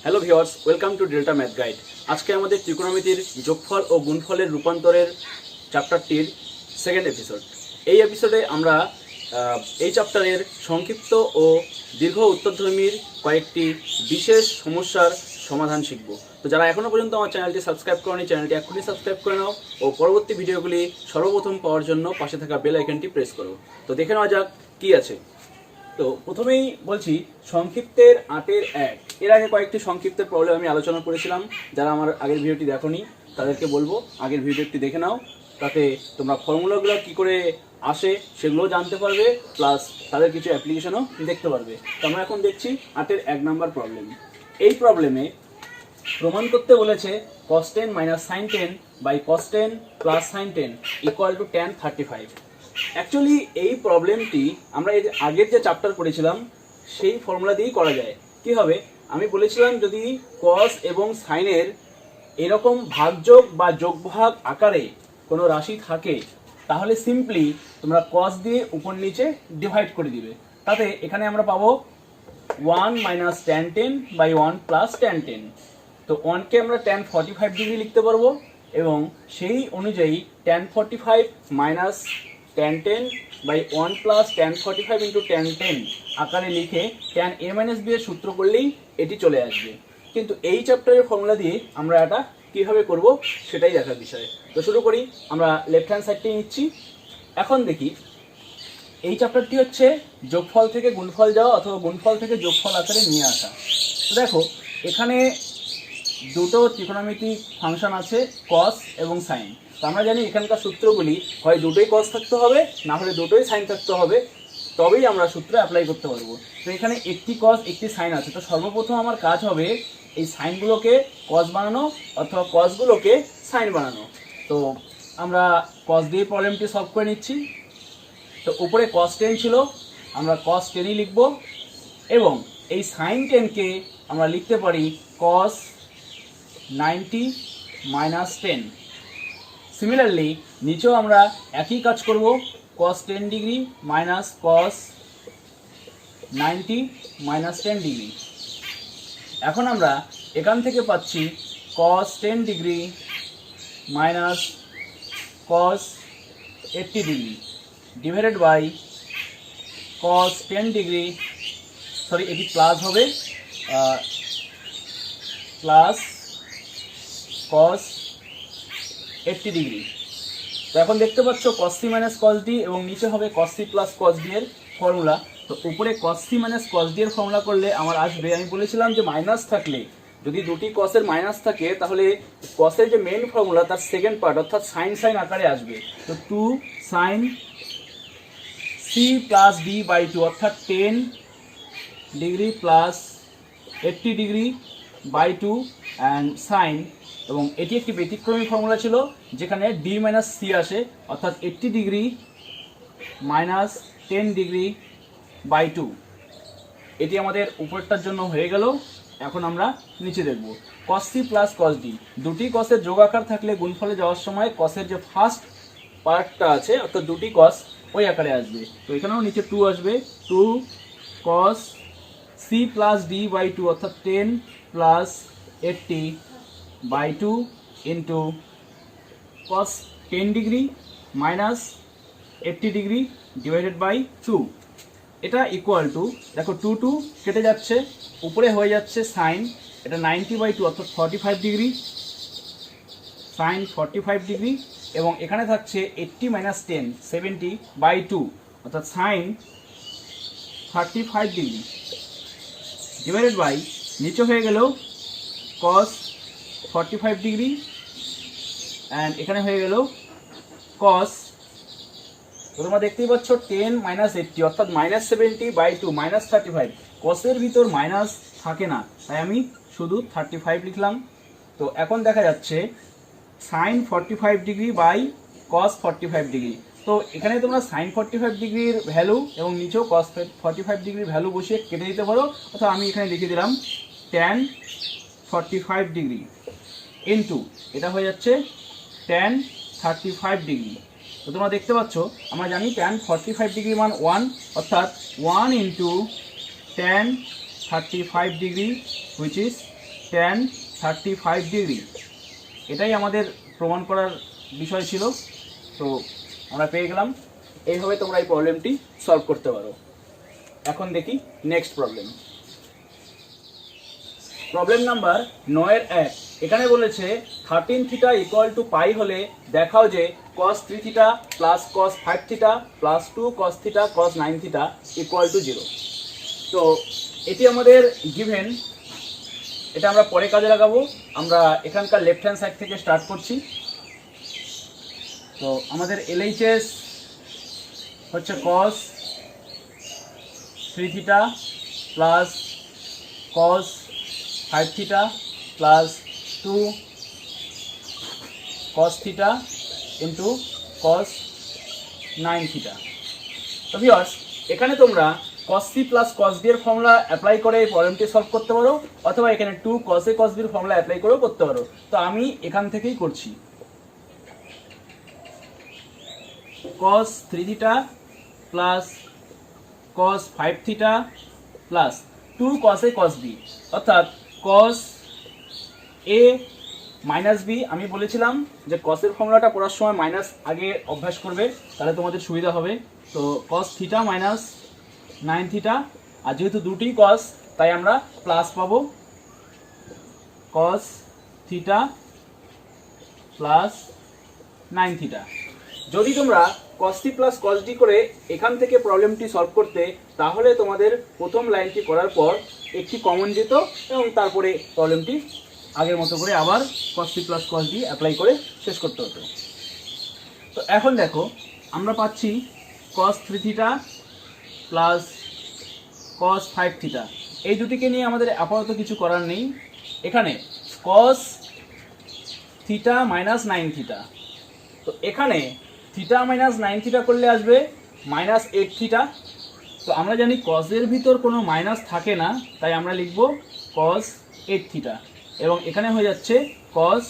Hello viewers, welcome to delta math guide. আজকে আমাদের ত্রিকোণমিতির যোগফল ও গুণফলের রূপান্তরের চ্যাপ্টারটির সেকেন্ড এপিসোড। এই এপিসোডে আমরা এই চ্যাপ্টারের সংক্ষিপ্ত ও দীর্ঘ উত্তরধর্মীর কয়েকটি বিশেষ সমস্যার সমাধান শিখব। তো যারা এখনও পর্যন্ত আমার চ্যানেলটি সাবস্ক্রাইব করেনি, চ্যানেলটি এখনই সাবস্ক্রাইব করে নাও ও পরবর্তী ভিডিওগুলি সর্বপ্রথম পাওয়ার জন্য পাশে থাকা বেল আইকনটি প্রেস করো। তো দেখে নেওয়া যাক কী আছে। তো প্রথমেই বলছি সংক্ষিপ্তের 8-এর 1। এর আগে কয়েকটি সংক্ষিপ্তের প্রবলেম আমি আলোচনা করেছিলাম। যারা আমার আগের ভিডিওটি দেখোনি তাদেরকে বলবো আগের ভিডিওটি দেখে নাও, তাতে তোমরা ফর্মুলাগুলো কী করে আসে সেগুলোও জানতে পারবে, প্লাস তাদের কিছু অ্যাপ্লিকেশনও দেখতে পারবে। তো আমরা এখন দেখছি 8-এর 1 নম্বর প্রবলেম। এই প্রবলেমে প্রমাণ করতে বলেছে cos 10 - sin 10 by cos 10 plus sin 10 equal to tan 35। Actually এই প্রবলেমটি আমরা এর আগের যে চ্যাপ্টার পড়েছিলাম সেই ফর্মুলা দিয়েই করা যায়। কি হবে, আমি বলেছিলাম যদি cos এবং সাইনের এরকম ভাগযোগ বা যোগভাগ আকারে কোনো রাশি থাকে তাহলে সিম্পলি তোমরা cos দিয়ে উপর নিচে ডিভাইড করে দিবে। তাতে এখানে আমরা পাবো 1 - tan 10 বাই 1 প্লাস tan 10। তো 1কে আমরা tan 45 ডিগ্রি লিখতে পারবো এবং সেই অনুযায়ী tan 45 minus tan 10 by 1 plus tan 45 into tan 10 আকারে লিখে tan a মাইনাস b এর সূত্র করলেই এটি চলে আসবে। কিন্তু এই চ্যাপ্টারের ফর্মুলা দিয়ে আমরা এটা কীভাবে করব সেটাই দেখার বিষয়। তো শুরু করি। আমরা লেফট হ্যান্ড সাইডটি নিচ্ছি। এখন দেখি এই চ্যাপ্টারটি হচ্ছে যোগফল থেকে গুণফল যাওয়া অথবা গুণফল থেকে যোগফল আকারে নিয়ে আসা। তো দেখো এখানে দুটো ত্রিকোণমিতিক ফাংশন আছে cos এবং sin। তো আমরা জানি এখানকার সূত্রগুলি হয় দুটোই cos থাকতে হবে, না হলে দুটোই sin থাকতে হবে, তবেই আমরা সূত্র অ্যাপ্লাই করতে পারবো। তো এখানে একটি cos একটি sin আছে। তো সর্বপ্রথম আমার কাজ হবে এই সাইনগুলোকে cos বানানো অথবা cosগুলোকে sin বানানো। তো আমরা cos দিয়ে প্রবলেমটি সলভ করে নিচ্ছি। তো উপরে cos 10 ছিল, আমরা cos 10ই লিখব এবং এই sin 10কে আমরা লিখতে পারি cos 90 - 10। সিমিলারলি নিচেও আমরা একই কাজ করব, cos 10 degree minus cos 90 - 10 degree. এখন আমরা এখান থেকে পাচ্ছি cos 10 degree minus cos 80 degree divided by cos 10 degree, sorry এটি প্লাস হবে, প্লাস cos 80 ডিগ্রি। তো এখন দেখতে পাচ্ছ cos c minus cos d এবং নিচে হবে cos c plus cos d এর ফর্মুলা। তো উপরে cos c minus cos d এর ফর্মুলা করলে আমার আসবে, আমি বলেছিলাম যে মাইনাস থাকলে, যদি দুটি cos এর মাইনাস থাকে তাহলে cos এর যে মেন ফর্মুলা তার সেকেন্ড পার্ট অর্থাৎ sin sin আকারে আসবে। তো 2 sin c plus d by 2 অর্থাৎ 10 degree plus 80 degree by 2 and sine, এবং এটি একটি ব্যতিক্রমী ফর্মুলা ছিল যেখানে d মাইনাস c আসে, অর্থাৎ 80 ডিগ্রি মাইনাস 10 ডিগ্রি বাই 2। এটি আমাদের উপরটার জন্য হয়ে গেল। এখন আমরা নিচে দেখব cos c plus cos d। দুটি cosের যোগ আকার থাকলে গুণফলে যাওয়ার সময় cosের যে ফার্স্ট পার্টটা আছে অর্থাৎ দুটি cos ওই আকারে আসবে। তো এখানেও নিচে 2 আসবে, 2 cos c plus d by 2 অর্থাৎ 10 plus 80 by 2 into cos 10 degree minus 80 degree divided by 2। এটা ইকুয়াল টু, দেখো 2 2 কেটে যাচ্ছে, উপরে হয়ে যাচ্ছে সাইন, এটা 90 বাই 2 অর্থাৎ 45 ডিগ্রি, সাইন 45 ডিগ্রি, এবং এখানে থাকছে 80 মাইনাস 10 70 বাই 2 অর্থাৎ সাইন 35 ডিগ্রি ডিভাইডেড বাই নিচে হয়ে গেল cos 45 ডিগ্রি অ্যান্ড এখানে হয়ে গেল cos, তোমরা দেখতেই পাচ্ছ 10 মাইনাস 80 অর্থাৎ মাইনাস 70 বাই 2 মাইনাস 35। কসের ভিতর মাইনাস থাকে না তাই আমি শুধু 35 লিখলাম। তো এখন দেখা যাচ্ছে sine 45 degree by cos 45 degree. তো এখানে তোমরা সাইন 45 ডিগ্রির ভ্যালু এবং নিচেও cos 45 ডিগ্রির ভ্যালু বসিয়ে কেটে দিতে পারো, অথবা আমি এখানে লিখে দিলাম tan 45 ডিগ্রি ইন্টু এটা হয়ে যাচ্ছে tan 35 ডিগ্রি। তো তোমরা দেখতে পাচ্ছ আমরা জানি tan 45 ডিগ্রি মান 1 অর্থাৎ 1 into tan 35 degree which is tan 35 degree. এটাই আমাদের প্রমাণ করার বিষয় ছিল। তো আমরা পেয়ে গেলাম। এইভাবে তোমরা এই প্রবলেমটি সলভ করতে পারো। এখন দেখি নেক্সট প্রবলেম। Problem number 9-1। এখানে বলেছে 13 থিটা ইকুয়াল টু পাই হলে দেখাও যে cos 3 theta plus cos 5 theta plus 2 cos theta cos 9 theta equal to 0। তো এটি আমাদের গিভেন। এটা আমরা পরে কাজে লাগাবো। আমরা এখানকার লেফট হ্যান্ড সাইড থেকে স্টার্ট করছি। তো আমাদের LHS হচ্ছে cos 3 theta plus cos 5 theta plus 2 cos theta into cos 9 theta. তো ভিউয়ার্স, এখানে তোমরা cos c plus cos b এর ফর্মুলা অ্যাপ্লাই করে এই প্রবলেমটি সলভ করতে পারো, অথবা এখানে 2 cos a cos b এর ফর্মুলা অ্যাপ্লাই করেও করতে পারো। তো আমি এখান থেকেই করছি। cos 3 theta plus cos 5 theta plus 2 cos a cos b, অর্থাৎ cos a মাইনাস বি। আমি বলেছিলাম যে কসের ফর্মুলাটা পড়ার সময় মাইনাস আগে অভ্যাস করবে, তাহলে তোমাদের সুবিধা হবে। তো cos থিটা মাইনাস 9 থিটা, আর যেহেতু দুটি cos তাই আমরা প্লাস পাবো cos থিটা প্লাস 9 থিটা। যদি তোমরা cos t plus cos d করে এখান থেকে প্রবলেমটি সলভ করতে, তাহলে তোমাদের প্রথম লাইনটি করার পর একটি কমন যেত এবং তারপরে প্রবলেমটি আগের মতো করে আবার cos t plus cos d apply করে শেষ করতে হতো। তো এখন দেখো আমরা পাচ্ছি cos 3 theta plus cos 5 theta. এই দুটিকে নিয়ে আমাদের আপাতত কিছু করার নেই। এখানে cos থিটা মাইনাস 9 থিটা। তো এখানে থিটা মাইনাস 9 থিটা করলে আসবে মাইনাস 8 থিটা। তো আমরা জানি কসের ভিতর কোনো মাইনাস থাকে না, তাই আমরা লিখব cos 8 থিটা, এবং এখানে হয়ে যাচ্ছে cos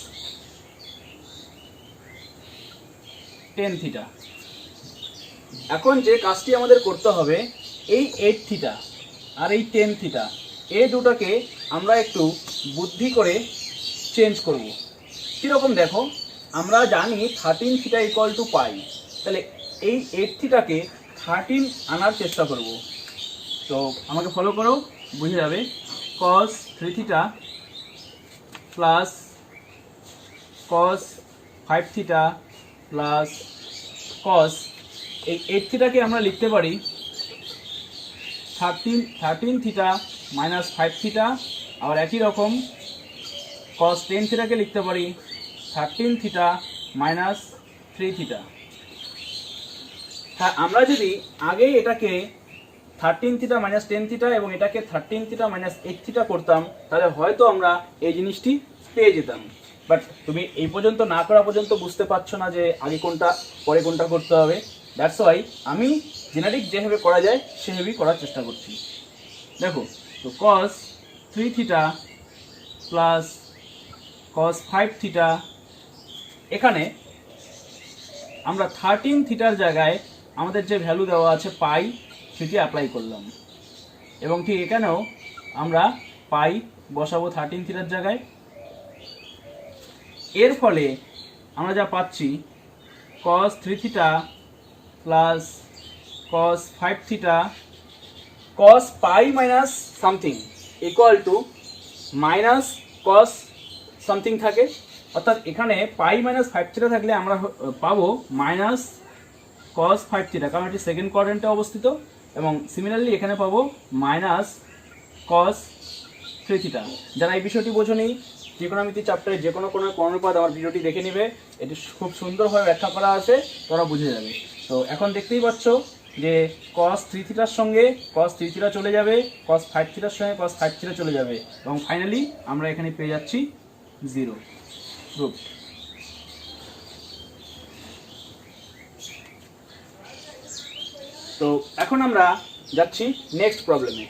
10 থিটা। এখন যে কাজটি আমাদের করতে হবে, এই 8 থিটা আর এই 10 থিটা এই দুটোকে আমরা একটু বুদ্ধি করে চেঞ্জ করব। কীরকম দেখো, আমরা জানি 13 থিটা ইকুয়াল টু পাই, তাহলে এই 8 থিটাকে 13 আনার চেষ্টা করব। তো আমাকে ফলো করো, বুঝে যাবে। cos 3 theta plus cos 5 theta plus cos, এই 8 থিটাকে আমরা লিখতে পারি 13 থিটা মাইনাস 5 থিটা। আবার একই রকম cos 10 থিটাকে লিখতে পারি 13 থিটা মাইনাস 3 থিটা। হ্যাঁ, আমরা যদি আগে এটাকে 13 থিটা মাইনাস 10 থিটা এবং এটাকে 13 থিটা মাইনাস 8 থিটা করতাম, তাহলে হয়তো আমরা এই জিনিসটি পেয়ে যেতাম। বাট তুমি এই পর্যন্ত না করা পর্যন্ত বুঝতে পারছো না যে আগে কোনটা পরে কোনটা করতে হবে। দ্যাটস ওয়াই আমি জেনারিক যেভাবে করা যায় সেভাবেই করার চেষ্টা করছি। দেখো, তো cos 3 theta plus cos 5 theta, এখানে আমরা 13 থিটার জায়গায় আমাদের যে ভ্যালু দেওয়া আছে পাই, সেটি অ্যাপ্লাই করলাম, এবং ঠিক এখানেও আমরা পাই বসাবো 13 থিটার জায়গায়। এর ফলে আমরা যা পাচ্ছি cos 3 theta plus cos 5 theta cos pi minus something equal to minus cos something থাকে, অর্থাৎ এখানে পাই মাইনাস 5 থিটা থাকলে আমরা পাবো মাইনাস cos 5 থিটা, কারণ এটি সেকেন্ড কোয়াড্রেন্টে অবস্থিত, এবং সিমিলারলি এখানে পাবো মাইনাস cos 3 থিটা। যারা এই বিষয়টি বোঝোনি, ত্রিকোণমিতি চ্যাপ্টারে যে কোনো অনুপাত আমার ভিডিওটি দেখে নেবে, এটি খুব সুন্দরভাবে ব্যাখ্যা করা আছে, তোমরা বুঝে যাবে। তো এখন দেখতেই পাচ্ছ যে cos 3 থিটার সঙ্গে cos 3 থিটা চলে যাবে, cos 5 থিটার সঙ্গে cos 5 থিটা চলে যাবে, এবং ফাইনালি আমরা এখানে পেয়ে যাচ্ছি 0 প্রুফ। তো এখন আমরা যাচ্ছি নেক্সট প্রবলেমে।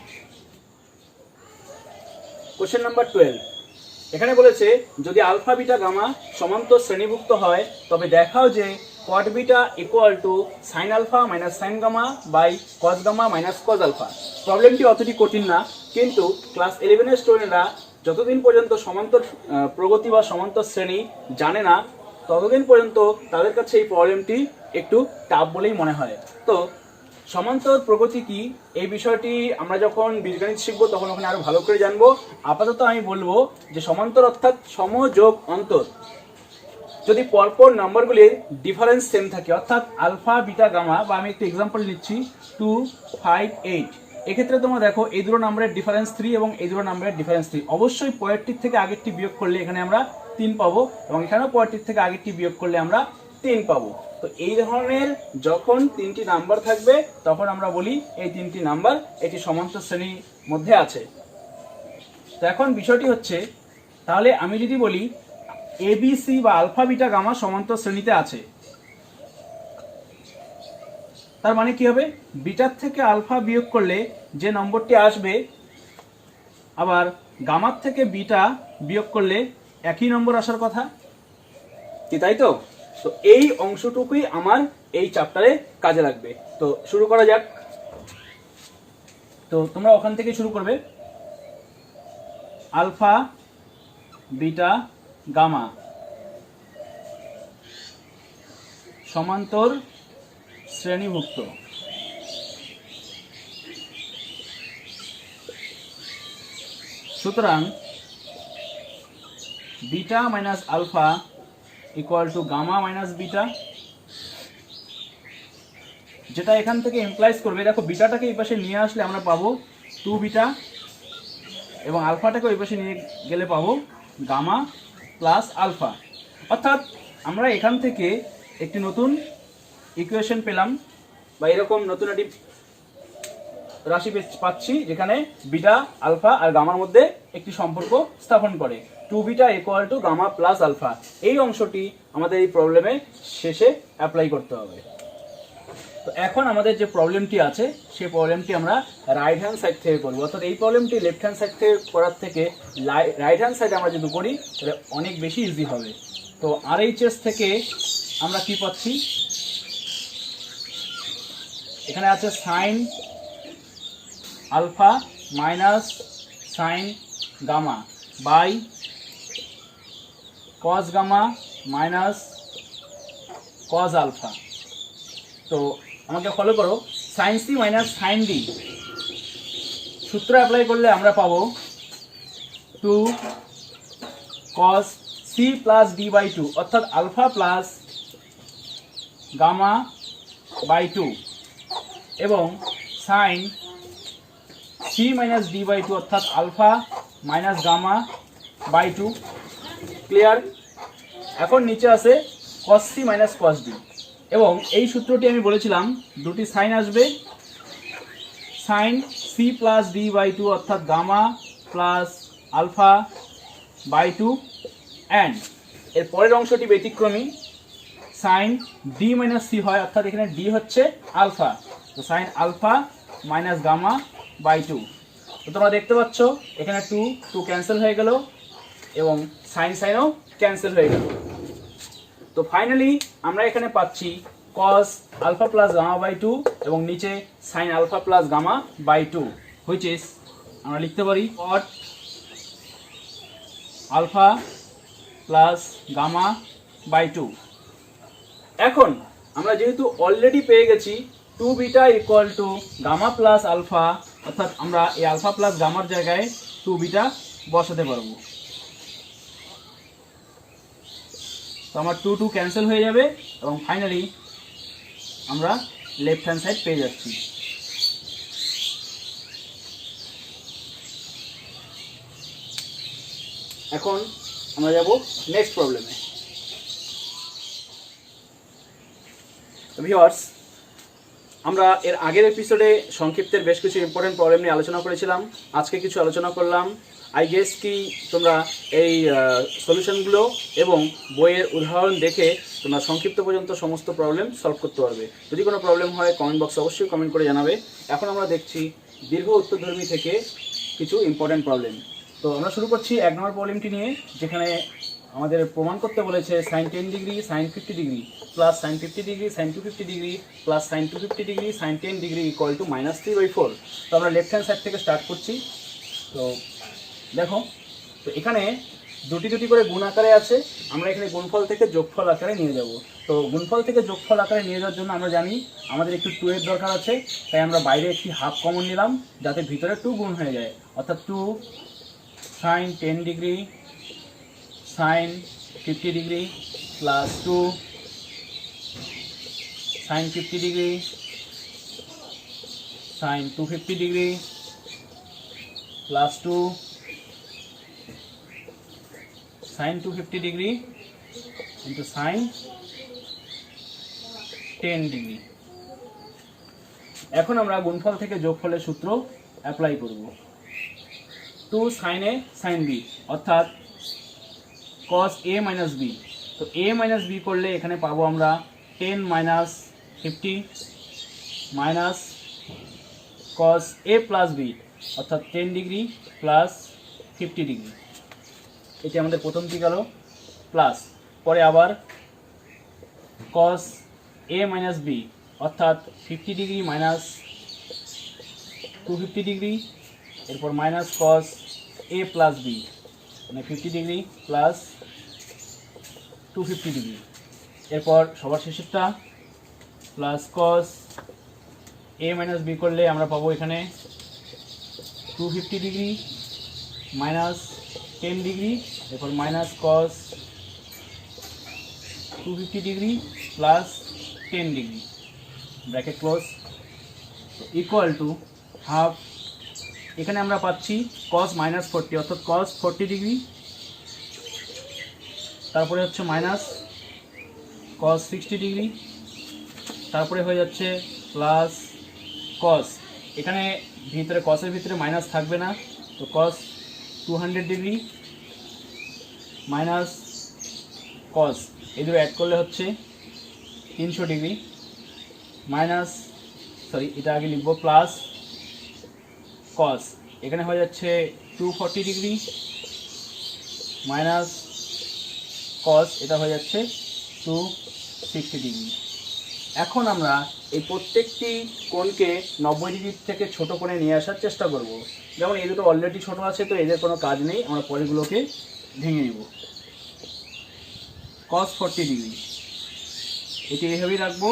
Question number 12। এখানে বলেছে যদি আলফা বিটা গামা সমান্তর শ্রেণীভুক্ত হয়, তবে দেখাও যে cot beta equal to sine alpha minus sine gamma by cos gamma minus cos alpha. প্রবলেমটি অতটি কঠিন না, কিন্তু ক্লাস 11-এর স্টুডেন্টরা যতদিন পর্যন্ত সমান্তর প্রগতি বা সমান্তর শ্রেণী জানে না ততদিন পর্যন্ত তাদের কাছে এই প্রবলেমটি একটু টাফ বলেই মনে হয়। তো সমান্তর প্রগতি কি এই বিষয়টি আমরা যখন বীজগণিত শিখবো তখন ওখানে আরো ভালো করে জানবো। আপাতত আমি বলবো যে সমান্তর অর্থাৎ সম যোগ অন্তর যদি পরপর নাম্বারগুলির ডিফারেন্স সেম থাকে, অর্থাৎ আলফা বিটা গামা, বা আমি একটু এক্সাম্পল নিচ্ছি 2 5 8, এক্ষেত্রে তোমরা দেখো এই দুটো নাম্বারের ডিফারেন্স 3 এবং এই দুটো নাম্বারের ডিফারেন্স 3, অবশ্যই পরেরটির থেকে আগেরটি বিয়োগ করলে এখানে আমরা 3 পাবো এবং এখানেও পরেরটির থেকে আগেরটি বিয়োগ করলে আমরা 3 পাবো। তো এই ধরনের যখন তিনটি নাম্বার থাকবে তখন আমরা বলি এই তিনটি নাম্বার এটি সমান্তর শ্রেণীর মধ্যে আছে। তো এখন বিষয়টি হচ্ছে, তাহলে আমি যদি বলি এবিসি বা আলফা বিটা গামা সমান্তর শ্রেণীতে আছে, তার মানে কি হবে, বিটার থেকে আলফা বিয়োগ করলে যে নম্বরটি আসবে আবার গামার থেকে বিটা বিয়োগ করলে একই নম্বর আসার কথা কি, তাই তো? তো এই অংশটুকুই আমার এই চ্যাপ্টারে কাজে লাগবে। তো শুরু করা যাক। তো তোমরা ওখান থেকে শুরু করবে, আলফা বিটা গামা সমান্তর শ্রেণীভুক্ত। সুতরাং beta minus alpha equal to gamma minus beta, যেটা এখান থেকে ইমপ্লাইজ করবে, দেখো বিটাটাকে এই পাশে নিয়ে আসলে আমরা পাবো 2 বিটা এবং আলফাটাকে ওই পাশে নিয়ে গেলে পাবো গামা প্লাস আলফা। অর্থাৎ আমরা এখান থেকে একটি নতুন ইকুয়েশন পেলাম বা এরকম নতুন একটি রাশি পাচ্ছি যেখানে বিটা আলফা আর গামার মধ্যে একটি সম্পর্ক স্থাপন করে, 2 beta equal to gamma plus alpha. এই অংশটি আমাদের এই প্রবলেমে শেষে অ্যাপ্লাই করতে হবে। তো এখন আমাদের যে প্রবলেমটি আছে সেই প্রবলেমটি আমরা রাইট হ্যান্ড সাইড থেকে করবো, অর্থাৎ এই প্রবলেমটি লেফট হ্যান্ড সাইড থেকে করার থেকে রাইট হ্যান্ড সাইডে আমরা যদি করি তাহলে অনেক বেশি ইজি হবে। তো RHS থেকে আমরা কি পাচ্ছি, এখানে আছে sine alpha minus sine gamma by cos gamma minus cos alpha. তো আমাকে ফলো করো, sine C minus sine D সূত্র অ্যাপ্লাই করলে আমরা পাবো 2 cos c plus D by 2, অর্থাৎ আলফা প্লাস গামা বাই 2 এবং sine c minus D by 2 অর্থাৎ alpha minus gamma by 2। Clear? এখন নিচে আছে cos c minus cos d এবং এই সূত্রটি আমি বলেছিলাম দুটি সাইন আসবে, sine c plus D by 2 অর্থাৎ gamma plus alpha by 2 and এর পরের অংশটি ব্যতিক্রমী, সাইন ডি মাইনাস সি হয়, অর্থাৎ এখানে ডি হচ্ছে আলফা, তো sine alpha minus gamma by 2। তো তোমরা দেখতে পাচ্ছ এখানে 2 ক্যান্সেল হয়ে গেল এবং সাইন সাইনও ক্যান্সেল হয়ে গেল। তো ফাইনালি আমরা এখানে পাচ্ছি cos alpha plus gamma by 2 এবং নিচে sine alpha plus gamma by 2, which is আমরা লিখতে পারি cot alpha plus gamma by 2। এখন আমরা যেহেতু অলরেডি পেয়ে গেছি 2 beta equal to gamma plus alpha, অর্থাৎ আমরা এই আলফা প্লাস গামার জায়গায় 2 বিটা বসাতে পারবো। তো আমার 2 ক্যান্সেল হয়ে যাবে এবং ফাইনালি আমরা লেফট হ্যান্ড সাইড পেয়ে যাচ্ছি। এখন আমরা যাব নেক্সট প্রবলেমে। ভিউয়ার্স, আমরা এর আগের এপিসোডে সংক্ষিপ্তের বেশ কিছু ইম্পর্টেন্ট প্রবলেম নিয়ে আলোচনা করেছিলাম, আজকে কিছু আলোচনা করলাম। আই গেস কি তোমরা এই সলিউশনগুলো এবং বইয়ের উদাহরণ দেখে তোমরা সংক্ষিপ্ত পর্যন্ত সমস্ত প্রবলেম সলভ করতে পারবে। যদি কোনো প্রবলেম হয় কমেন্ট বক্সে অবশ্যই কমেন্ট করে জানাবে। এখন আমরা দেখছি দীর্ঘ উত্তরধর্মী থেকে কিছু ইম্পর্টেন্ট প্রবলেম। তো আমরা শুরু করছি 1 নম্বর প্রবলেমটি নিয়ে, যেখানে আমাদের প্রমাণ করতে বলেছে sine 10 degree sine 50 degree plus sine 50 degree sine 250 degree plus sine 250 degree sine 10 degree equal to -3/4। তো আমরা লেফট হ্যান্ড সাইড থেকে স্টার্ট করছি। তো দেখো তো এখানে দুটি দুটি করে গুণ আকারে আছে, আমরা এখানে গুণফল থেকে যোগফল আকারে নিয়ে যাব। তো গুণফল থেকে যোগফল আকারে নিয়ে যাওয়ার জন্য আমরা জানি আমাদের একটু 2 এর দরকার আছে, তাই আমরা বাইরে একটি হাফ কমন নিলাম যাতে ভিতরে 2 গুণ হয়ে যায়, অর্থাৎ 2 sin 10 degree sin 50 degree plus 2 sin 50 degree sin 250 degree plus 2 sin 250 degree into sin 10 degree. এখন আমরা গুণফল থেকে যোগফলের সূত্র অ্যাপ্লাই করব। 2 sin a sin b অর্থাৎ cos a minus b। তো a minus b করলে এখানে পাবো আমরা 10 minus 50 minus cos a plus b অর্থাৎ 10 ডিগ্রি প্লাস 50 ডিগ্রি। এটি আমাদের প্রথমটি গেল, প্লাস পরে আবার cos a minus b অর্থাৎ 50 ডিগ্রি মাইনাস 250 ডিগ্রি, এরপর minus cos a plus b মানে 50 ডিগ্রি প্লাস 250 ডিগ্রি। এরপর সবার শেষেরটা plus cos a minus b করলে আমরা পাবো এখানে 250 ডিগ্রি মাইনাস 10 ডিগ্রি, এরপর minus cos 250 degree plus 10 degree bracket close equal to half. এখানে আমরা পাচ্ছি cos মাইনাস 40 অর্থাৎ cos 40 ডিগ্রি, তারপরে হচ্ছে মাইনাস cos 60 ডিগ্রি, তারপরে হয়ে যাচ্ছে প্লাস cos, এখানে ভিতরে cosের ভিতরে মাইনাস থাকবে না, তো cos 200 ডিগ্রি মাইনাস cos এই দুটো অ্যাড করলে হচ্ছে 300 ডিগ্রি মাইনাস এটা আগে লিখব প্লাস cos, এখানে হয়ে যাচ্ছে 240 ডিগ্রি মাইনাস cos এটা হয়ে যাচ্ছে 260 ডিগ্রি। এখন আমরা এই প্রত্যেকটি কোণকে 90 ডিগ্রি থেকে ছোট করে নিয়ে আসার চেষ্টা করব। যেমন এই দুটো অলরেডি ছোট আছে, তো এদের কোনো কাজ নেই, আমরা পরেরগুলোকে ভেঙে নিব। cos 40 ডিগ্রি এটি এইভাবেই রাখবো,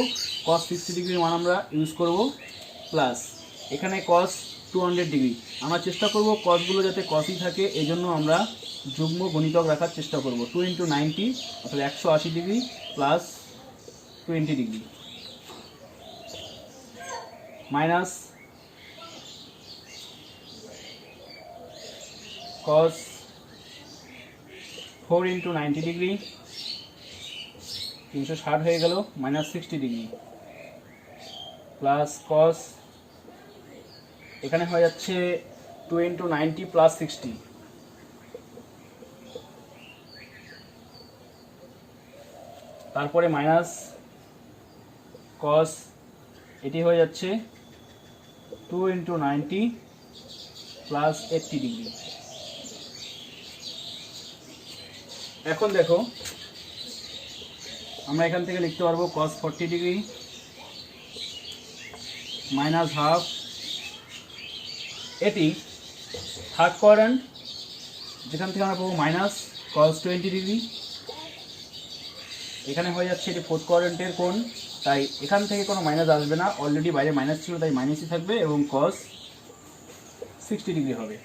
cos 60 ডিগ্রির মান আমরা ইউজ করব, প্লাস এখানে cos 200 ডিগ্রি আমরা চেষ্টা করব cosগুলো যাতে cosই থাকে, এই জন্য আমরা যুগ্ম গণিতক রাখার চেষ্টা করব। 2 × 90 অর্থাৎ 180 degree plus 20 degree minus cos 4 × 90 degree 360 হয়ে গেল মাইনাস 60 ডিগ্রি প্লাস cos এখানে হয়ে যাচ্ছে 2 × 90 প্লাস 60, তারপরে মাইনাস cos এটি হয়ে যাচ্ছে 2 × 90 প্লাস 80 ডিগ্রি। এখন দেখো আমরা এখান থেকে লিখতে পারবো cos 40 ডিগ্রি মাইনাস হাফ, এটি থার্ড কোয়াড্র্যান্ট, যেখান থেকে আমরা পাবো মাইনাস cos 20 ডিগ্রি, এখানে হয়ে যাচ্ছে এটি ফোর্থ কোয়াড্র্যান্টের কোণ, তাই এখান থেকে কোনো মাইনাস আসবে না, অলরেডি বাইরে মাইনাস ছিল তাই মাইনাসই থাকবে এবং cos 60 ডিগ্রি হবে।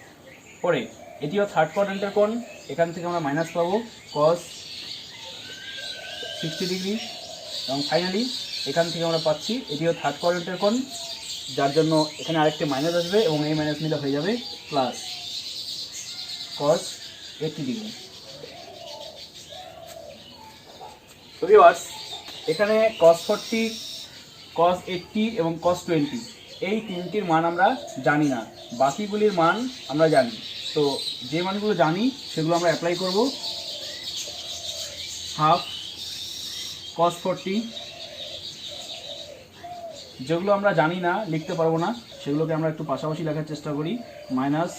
পরে এটিও থার্ড কোয়াড্র্যান্টের কোণ, এখান থেকে আমরা মাইনাস পাবো cos 60 ডিগ্রি, এবং ফাইনালি এখান থেকে আমরা পাচ্ছি এটিও থার্ড কোয়াড্র্যান্টের কোণ, যার জন্য এখানে আরেকটি মাইনাস আসবে এবং এই মাইনাস মিলে হয়ে যাবে প্লাস cos 80 ডিগ্রি। তো ভিউয়ার্স এখানে cos 40, cos 80 এবং cos 20 এই তিনটির মান আমরা জানি না, বাকিগুলির মান আমরা জানি। তো যে মানগুলো জানি সেগুলো আমরা অ্যাপ্লাই করব। হাফ cos 40, যেগুলো আমরা জানি না লিখতে পারবো না সেগুলোকে আমরা একটু পাশাপাশি লেখার চেষ্টা করি, মাইনাস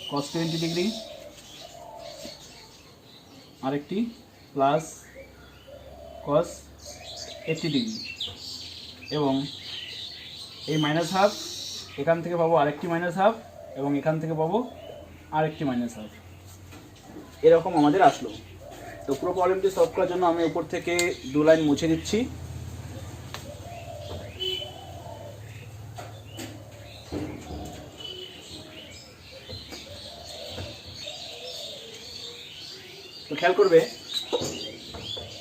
cos 20 ডিগ্রি আরেকটি প্লাস cos 80 ডিগ্রি, এবং এই মাইনাস হাফ এখান থেকে পাবো আরেকটি মাইনাস হাফ, এবং এখান থেকে পাবো আর একটি মাইনাস হাফ, এরকম আমাদের আসলো। তো পুরো প্রবলেমটি সলভ করার জন্য আমি উপর থেকে 2 লাইন মুছে দিচ্ছি। তো খেয়াল করবে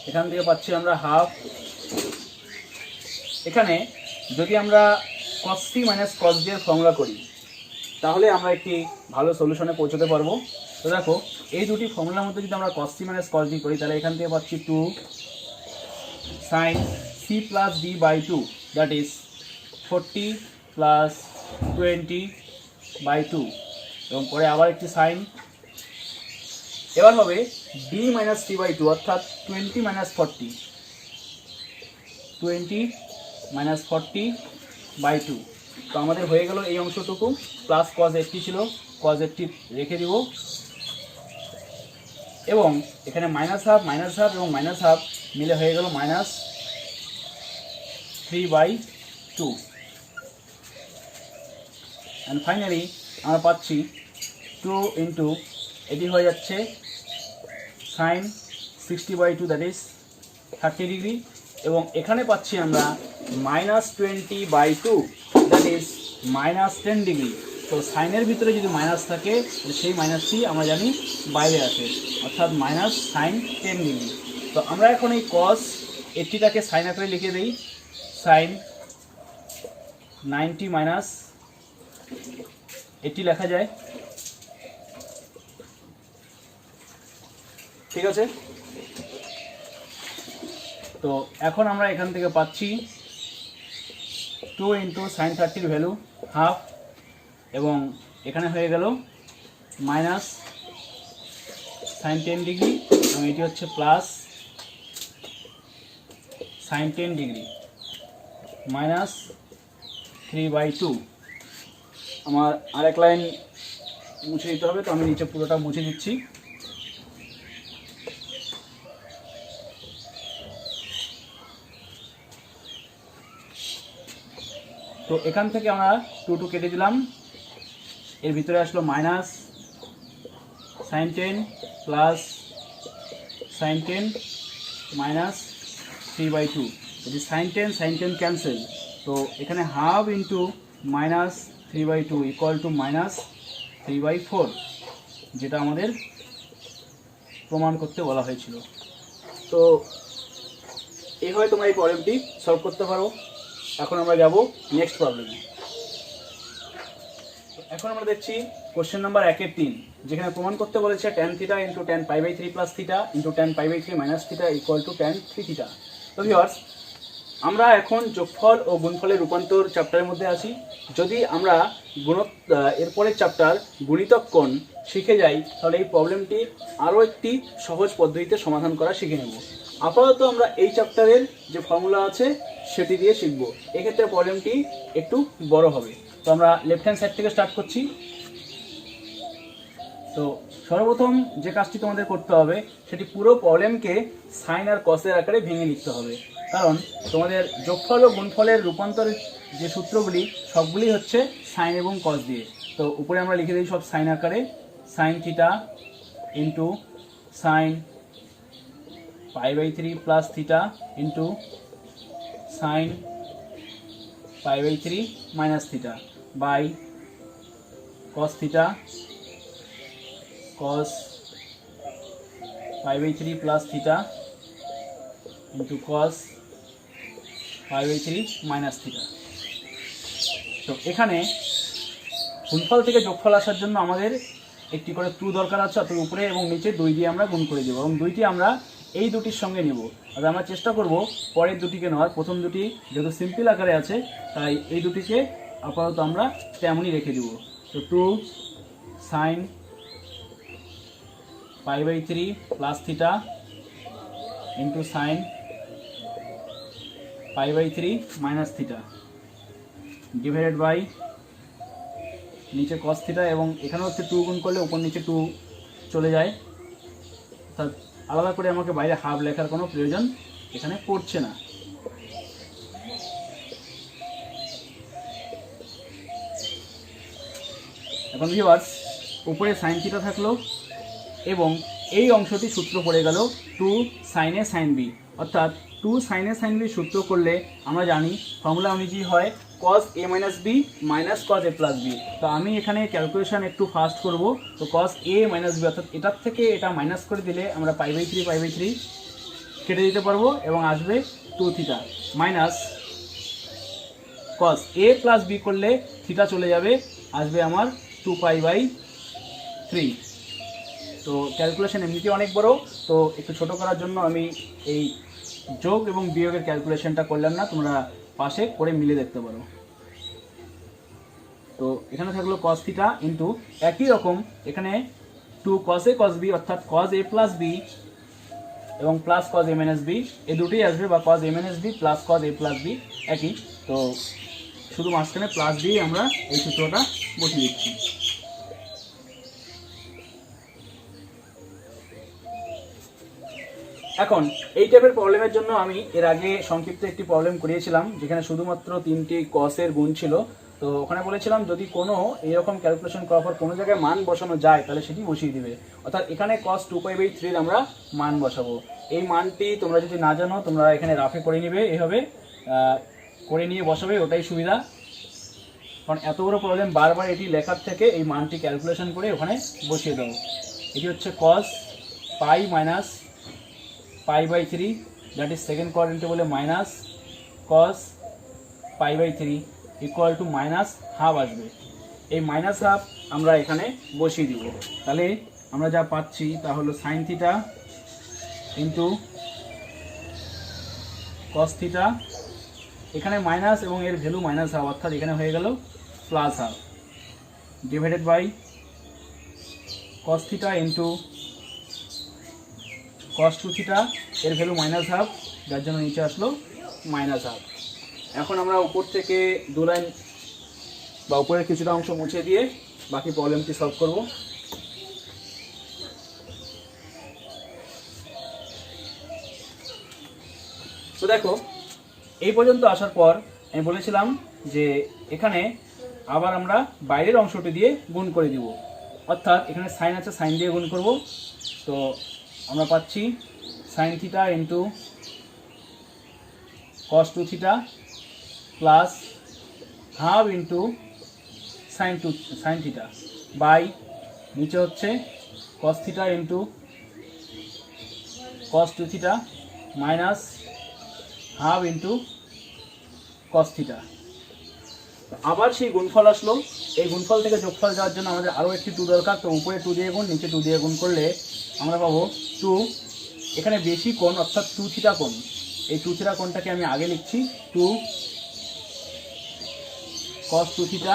এখান থেকে পাচ্ছি আমরা হাফ। এখানে যদি আমরা cos c minus cos d এর ফর্মুলা করি তাহলে আমরা একটি ভালো সলিউশনে পৌঁছতে পারবো। তো দেখো এই দুটি ফর্মুলার মধ্যে যদি আমরা cos c minus cos d করি তাহলে এখান থেকে পাচ্ছি 2 sin c plus d by 2, that is 40 plus 20 by 2, এবং পরে আবার একটি সাইন। এবার হবে d মাইনাস c বাই 2, অর্থাৎ 20 মাইনাস 40, 20 মাইনাস 40 বাই 2। তো আমাদের হয়ে গেল এই অংশটুকু। প্লাস cos 80 ছিল, cos 80 রেখে দিব, এবং এখানে মাইনাস হাফ এবং মাইনাস হাফ মিলে হয়ে গেল মাইনাস 3/2। অ্যান্ড ফাইনালি আমরা পাচ্ছি 2 ইন্টু এটি হয়ে যাচ্ছে সাইন 60/2, দ্যাট ইজ 30 ডিগ্রি, এবং এখানে পাচ্ছি আমরা minus 20/2, that is minus 10 degree. তো সাইনের ভিতরে যদি মাইনাস থাকে সেই মাইনাসটি আমরা জানি বাইরে আসে, অর্থাৎ মাইনাস সাইন 10 ডিগ্রি। তো আমরা এখন এই cos 80টাকে সাইন আকারে লিখে দিই, সাইন 90 মাইনাস 80 লেখা যায়, ঠিক আছে। তো এখন আমরা এখান থেকে পাচ্ছি 2 ইন্টু সাইন 30 ভ্যালু হাফ, এবং এখানে হয়ে গেল মাইনাস সাইন 10 ডিগ্রি, এবং এটি হচ্ছে প্লাস সাইন 10 ডিগ্রি মাইনাস 3/2। আমার আরেক লাইন মুছে দিতে হবে, তো আমি নিচে পুরোটা মুছে দিচ্ছি। তো এখান থেকে আমরা 2 কেটে দিলাম, এর ভিতরে আসলো minus sine 10 plus sign 10 minus 3/2। যদি সাইন 10 ক্যান্সেল, তো এখানে half into minus 3/2 equal to minus 3/4, যেটা আমাদের প্রমাণ করতে বলা হয়েছিল। তো এইভাবে তোমরা এই প্রবলেমটি সলভ করতে পারো। এখন আমরা যাব নেক্সট প্রবলেমে। এখন আমরা দেখছি কোশ্চেন নাম্বার 1-3, যেখানে প্রমাণ করতে বলেছে tan theta into tan π/3 plus theta into tan π/3 minus theta equal to tan 3 theta. তো ভিউয়ার্স, আমরা এখন যোগফল ও গুণফলের রূপান্তর চ্যাপ্টারের মধ্যে আছি। যদি আমরা এরপরের চ্যাপ্টার গুণিতক কোণ শিখে যাই তাহলে এই প্রবলেমটি আরও একটি সহজ পদ্ধতিতে সমাধান করা শিখে নেব। আপাতত আমরা এই চ্যাপ্টারের যে ফর্মুলা আছে সেটি দিয়ে শিখব। এক্ষেত্রে প্রবলেমটি একটু বড় হবে। তো আমরা লেফট হ্যান্ড সাইড থেকে স্টার্ট করছি। তো সর্বপ্রথম যে কাজটি তোমাদের করতে হবে সেটি পুরো প্রবলেমকে সাইন আর কসের আকারে ভেঙে লিখতে হবে, কারণ তোমাদের যোগফল ও গুণফলের রূপান্তরের যে সূত্রগুলি সবগুলি হচ্ছে সাইন এবং কস দিয়ে। তো উপরে আমরা লিখে দিই সব সাইন আকারে, sine theta into sine π/3 plus theta into sine π/3 minus theta by cos theta cos π/3 plus theta into cos π/3 minus theta. তো এখানে গুণফল থেকে যোগফল আসার জন্য আমাদের একটি করে 2 দরকার আছে, অর্থাৎ উপরে এবং নিচে 2 দিয়ে আমরা গুণ করে দেবো, এবং 2টি আমরা এই দুটির সঙ্গে নেব। আর আমরা চেষ্টা করব পরের দুটিকে নেওয়ার। প্রথম দুটি যেহেতু সিম্পল আকারে আছে তাই এই দুটিকে আপাতত আমরা তেমনই রেখে দেব। তো 2 sine π/3 plus theta into sine π/3 minus theta divided by নিচে cos থিটা, এবং এখানে হচ্ছে 2 গুণ করলে উপর নিচে 2 চলে যায়, অর্থাৎ আলাদা করে আমাকে বাইরে হাফ লেখার কোনো প্রয়োজন এখানে পড়ছে না। এখন ভিউয়ার্স উপরে সাইন থিটা থাকলো এবং এই অংশটি সূত্র পড়ে গেল 2 sin a sin b, অর্থাৎ 2 sin a sin b সূত্র করলে আমরা জানি ফর্মুলা অনুযায়ী হয় cos a minus b minus cos a plus b। তো আমি এখানে ক্যালকুলেশন একটু ফাস্ট করব। তো cos a minus b অর্থাৎ এটার থেকে এটা মাইনাস করে দিলে আমরা পাই বাই 3 কেটে দিতে পারবো এবং আসবে 2 theta minus cos a plus b করলে থিটা চলে যাবে, আসবে আমার 2 পাই বাই 3। তো ক্যালকুলেশন এমনিতেই অনেক বড়, তো একটু ছোট করার জন্য আমি এই যোগ এবং বিয়োগের ক্যালকুলেশনটা করলাম না, তোমরা পাশে করে মিলে দেখতে পারো। তো এখানে থাকলো cos থিটা ইন্টু একই রকম এখানে 2 cos a cos b অর্থাৎ cos a প্লাস b এবং plus cos a minus b, এই দুটোই আসবে, বা cos a minus b plus cos a plus b একই। তো শুধু মাঝখানে প্লাস দিয়ে আমরা এই সূত্রটা বসিয়ে দিচ্ছি। এখন এই টাইপের প্রবলেমের জন্য আমি এর আগে সংক্ষিপ্ত একটি প্রবলেম করিয়েছিলাম যেখানে শুধুমাত্র 3টি কসের গুণ ছিল। তো ওখানে বলেছিলাম যদি কোনো এরকম ক্যালকুলেশন করার পর কোনো জায়গায় মান বসানো যায় তাহলে সেটি বসিয়ে দিবে, অর্থাৎ এখানে cos 2 পাই বাই 3 আমরা মান বসাবো। এই মানটি তোমরা যদি না জানো তোমরা এখানে রাফে করে নিবে, এভাবে করে নিয়ে বসাবে, ওটাই সুবিধা। কারণ এত বড় প্রবলেম বারবার এটি লেখার থেকে এই মানটি ক্যালকুলেশন করে ওখানে বসিয়ে দাও। এটি হচ্ছে cos pi minus pi, that is second কোয়াড্রেন্টে বলে minus cos pi equal to minus half আসবে। এই মাইনাস হাফ আমরা এখানে বসিয়ে দিব, তাহলে আমরা যা পাচ্ছি তা হলো sine theta into cos theta, এখানে মাইনাস এবং এর ভ্যালু মাইনাস হাফ অর্থাৎ এখানে হয়ে গেল plus half, divided by cos theta into cos 2 theta, এর ভ্যালু মাইনাস হাফ, যার জন্য নিচে আসলো মাইনাস হাফ। এখন আমরা উপর থেকে 2 লাইন বা উপরের কিছুটা অংশ মুছে দিয়ে বাকি প্রবলেমটি সলভ করব। তো দেখো এই পর্যন্ত আসার পর আমি বলেছিলাম যে এখানে আবার আমরা বাইরের অংশটি দিয়ে গুণ করে দিব, অর্থাৎ এখানে সাইন আছে সাইন দিয়ে গুণ করব। তো আমরা পাচ্ছি sine theta into cos 2 theta plus half into sine theta by নিচে হচ্ছে cos theta into cos 2 theta minus half into cos theta. আবার সেই গুণফল আসলো, এই গুণফল থেকে যোগফল যাওয়ার জন্য আমাদের আরও একটি 2 দরকার। তো উপরে 2 দিয়ে গুণ, নিচে 2 দিয়ে গুণ করলে আমরা পাবো 2, এখানে বেশি কোণ অর্থাৎ 2 থিটা কোণ, এই 2 থিটা কোণটাকে আমি আগে লিখছি 2 cos 2 থিটা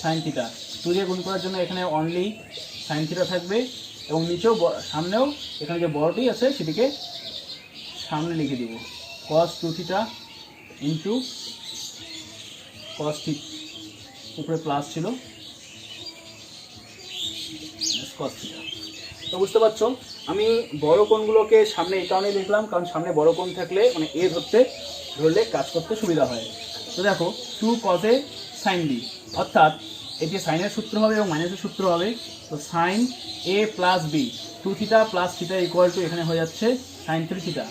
সাইন থিটা। 2 দিয়ে গুণ করার জন্য এখানে অনলি সাইন থিটা থাকবে এবং নিচেও সামনেও এখানে যে বড়টি আছে সেটিকে সামনে লিখে দিব, cos 2 theta into cos theta, উপরে প্লাস ছিল cos থিটা। তো বুঝতে পারছো আমি বড় কোণগুলোকে সামনে এই কারণে লিখলাম কারণ সামনে বড় কোণ থাকলে মানে এ ধরলে কাজ করতে সুবিধা হয়। তো দেখো 2 cos a sin b, অর্থাৎ এটি সাইনের সূত্র হবে এবং মাইনাসের সূত্র হবে। তো sine a plus B 2 theta plus theta equal to এখানে হয়ে যাচ্ছে সাইন 3 থিটা,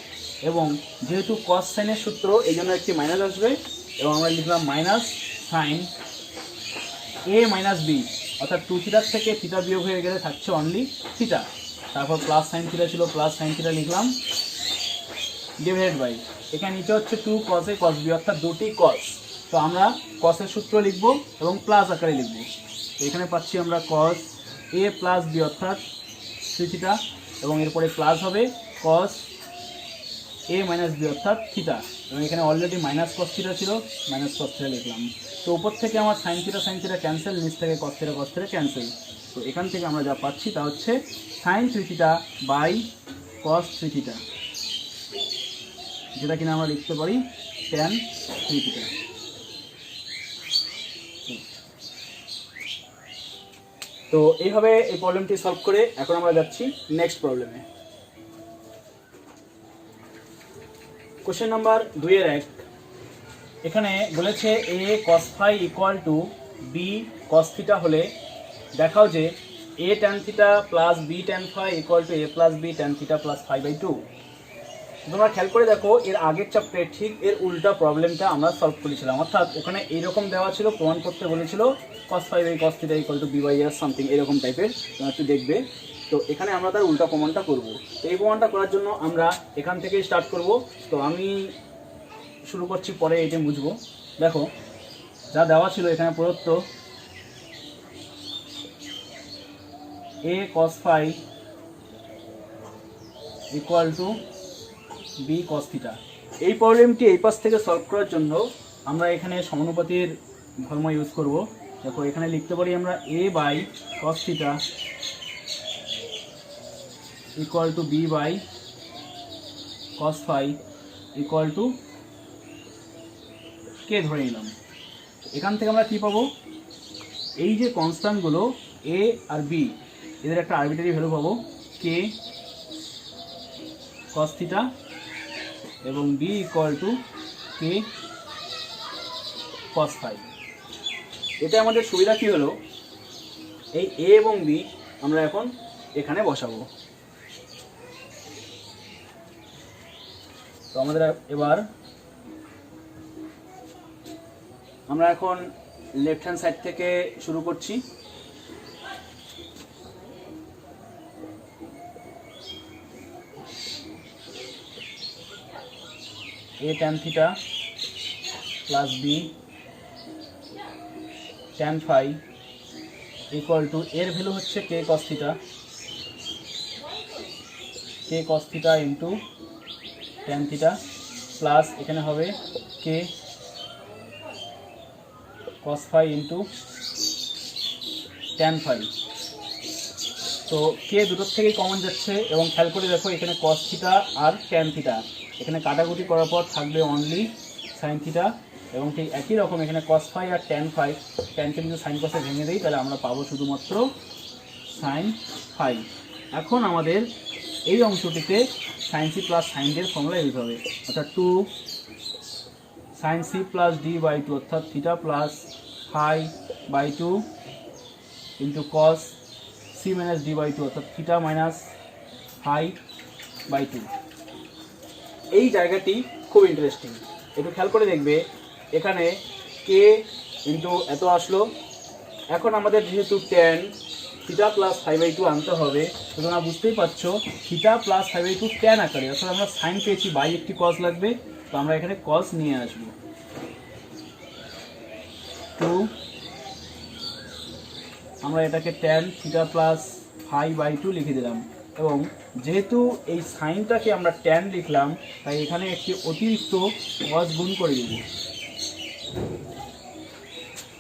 এবং যেহেতু cos সাইনের সূত্র এই জন্য একটি মাইনাস আসবে এবং আমরা লিখলাম minus sine a minus B, অর্থাৎ 2 থিটার থেকে থিটা বিয়োগ হয়ে গেলে থাকছে অনলি থিটা, তারপর প্লাস সাইন থিটা ছিল প্লাস সাইন থিটা লিখলাম, ডিভাইডেড বাই এখানে নিচে হচ্ছে 2 cos a cos b অর্থাৎ দুটি cos। তো আমরা cos-এর সূত্র লিখব এবং প্লাস আকারে লিখব। তো এখানে পাচ্ছি আমরা cos a প্লাস b অর্থাৎ 3 থিটা এবং এরপরে প্লাস হবে cos a মাইনাস b অর্থাৎ থিটা, এবং এখানে অলরেডি মাইনাস cos থিটা ছিল, মাইনাস cos থিটা লিখলাম। তো উপর থেকে আমার সাইন থিটা ক্যান্সেল, নিচ থেকে cos থিটা ক্যান্সেল। তো এখান থেকে আমরা যা পাচ্ছি তা হচ্ছে sine 3 theta by cos 3 theta, যেটা কিনা আমরা লিখতে পারি tan 3 থিটা। তো এইভাবে এই প্রবলেমটি সলভ করে এখন আমরা যাচ্ছি নেক্সট প্রবলেমে। কোশ্চেন নাম্বার 2-1 এখানে বলেছে a cos phi equal to b cos theta হলে দেখাও যে a tan theta plus b tan phi equal to a plus b tan theta plus phi by two. তোমরা খেয়াল করে দেখো এর আগের চ্যাপ্টারে ঠিক এর উল্টা প্রবলেমটা আমরা সলভ করেছিলাম, অর্থাৎ ওখানে এইরকম দেওয়া ছিল, প্রমাণ করতে বলেছিল cos phi by cos theta equal to b by r something এরকম টাইপের, তোমরা একটু দেখবে। তো এখানে আমরা তার উল্টা প্রমাণটা করব। তো এই প্রমাণটা করার জন্য আমরা এখান থেকেই স্টার্ট করব। তো আমি শুরু করছি, পরে এটা বুঝবো। দেখো যা দেওয়া ছিল এখানে প্রদত্ত a cos phi equal to b cos theta. এই প্রবলেমটি এই পাশ থেকে সলভ করার জন্য আমরা এখানে সমানুপাতির ধর্ম ইউজ করব। দেখো এখানে লিখতে পারি আমরা a by cos theta equal to b by cos phi equal to k ধরে নিলাম। এখান থেকে আমরা কি পাবো, এই যে কনস্ট্যান্টগুলো a আর b এদের একটা আরবিটারি ভ্যালু পাবো k cos থিটা এবং b equal to k cos phi. এটা আমাদের সুবিধা কি হলো, এই a এবং b আমরা এখন এখানে বসাবো। তো আমাদের এবার আমরা এখন লেফট হ্যান্ড সাইড থেকে শুরু করছি। a tan theta plus b tan phi equal to এর ভ্যালু হচ্ছে k cos theta into tan theta plus এখানে হবে k cos phi into tan phi. তো k দুটোর থেকেই কমন যাচ্ছে এবং খেয়াল করে দেখো এখানে cos থিটা আর tan থিটা এখানে কাটাকুটি করার পর থাকবে অনলি sin থিটা, এবং ঠিক একই রকম এখানে cos ফাই আর tan ফাই, ট্যানকে যদি সাইন কসে ভেঙে দিই তাহলে আমরা পাবো শুধুমাত্র sin ফাই। এখন আমাদের এই অংশটিতে sin c plus sin d এর ফর্মুলা ইউজ হবে, অর্থাৎ 2 sin c plus d by 2 অর্থাৎ theta plus phi by 2 into cos c minus d by 2 অর্থাৎ থিটা মাইনাস ফাই বাই 2। এই জায়গাটি খুব ইন্টারেস্টিং, একটু খেয়াল করে দেখবে এখানে k ইন্টু এত আসলো। এখন আমাদের যেহেতু tan theta plus phi by 2 আনতে হবে, তো তোমরা বুঝতেই পারছো theta plus phi by 2 tan আকারে, অর্থাৎ আমরা সাইন পেয়েছি, বাই একটি cos লাগবে, তো আমরা এখানে cos নিয়ে আসবো। 2 আমরা এটাকে tan theta plus phi by 2 লিখে দিলাম, এবং যেহেতু এই সাইনটাকে আমরা tan লিখলাম তাই এখানে একটি অতিরিক্ত cos গুণ করে দেব,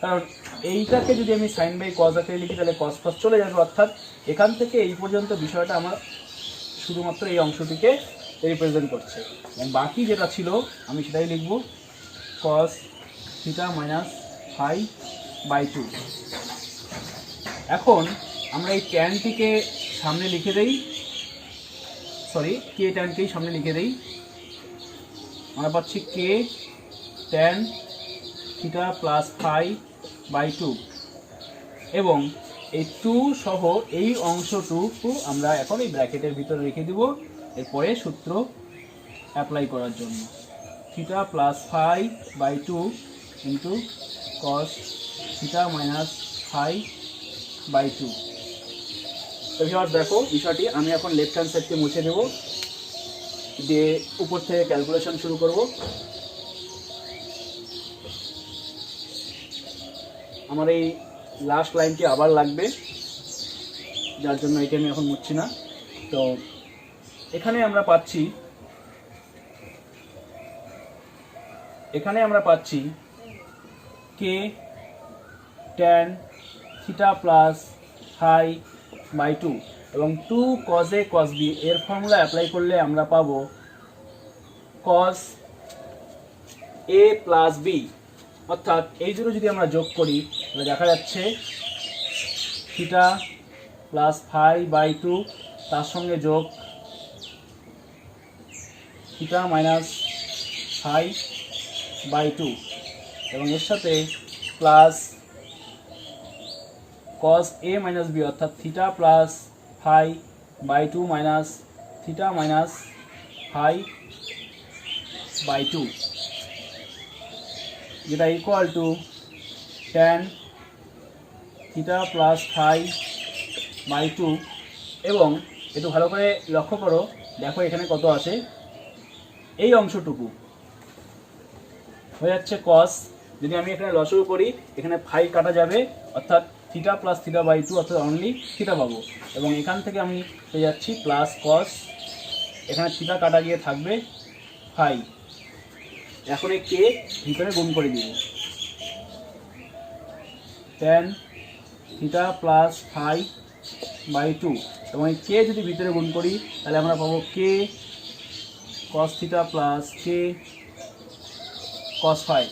কারণ এইটাকে যদি আমি সাইন বাই cos আকারে লিখি তাহলে cos cos চলে যাবে, অর্থাৎ এখান থেকে এই পর্যন্ত বিষয়টা আমার শুধুমাত্র এই অংশটিকে রিপ্রেজেন্ট করছে, এবং বাকি যেটা ছিল আমি সেটাই লিখব cos theta minus phi by 2। এখন আমরা এই ট্যানটিকে সামনে লিখে দেই, সরি কে ট্যানকেই সামনে লিখে দেই, আমরা পাচ্ছি K tan theta plus phi by 2, এবং এই 2 সহ এই অংশটুকু আমরা এখন এই ব্র্যাকেটের ভিতরে রেখে দিব এরপরে সূত্র অ্যাপ্লাই করার জন্য। Theta plus phi by 2 into cos theta minus phi by 2। তো ভিউয়ার্স দেখো বিষয়টি আমি এখন লেফট হ্যান্ড সাইডকে মুছে দেব, দিয়ে উপর থেকে ক্যালকুলেশন শুরু করব। আমার এই লাস্ট লাইনটি আবার লাগবে, যার জন্য এটি আমি এখন মুছছি না। তো এখানে আমরা পাচ্ছি K tan theta plus phi by 2 এবং 2 cos a cos b এর ফর্মুলা অ্যাপ্লাই করলে আমরা পাবো cos a প্লাস b, অর্থাৎ এই দুটো যদি আমরা যোগ করি তাহলে দেখা যাচ্ছে থিটা প্লাস ফাই বাই 2 তার সঙ্গে যোগ থিটা মাইনাস ফাই বাই 2 এবং এর সাথে plus cos A minus B অর্থাৎ theta plus phi by two minus theta minus phi by two, যেটা equal to tan theta plus phi by two. এবং একটু ভালো করে লক্ষ্য করো, দেখো এখানে কত আছে, এই অংশটুকু হয়ে যাচ্ছে কস। যদি আমি এখানে লসগু করি, এখানে ফাই কাটা যাবে অর্থাৎ theta plus theta by two অর্থাৎ অনলি থিটা পাবো। এবং এখান থেকে আমি পেয়ে যাচ্ছি প্লাস কস, এখানে থিটা কাটা গিয়ে থাকবে ফাই। এখন এই কে ভিতরে গুণ করে দিব, tan theta plus phi by two. এবং এই কে যদি ভিতরে গুণ করি তাহলে আমরা পাবো কে কস থিটা প্লাস কে কস ফাই।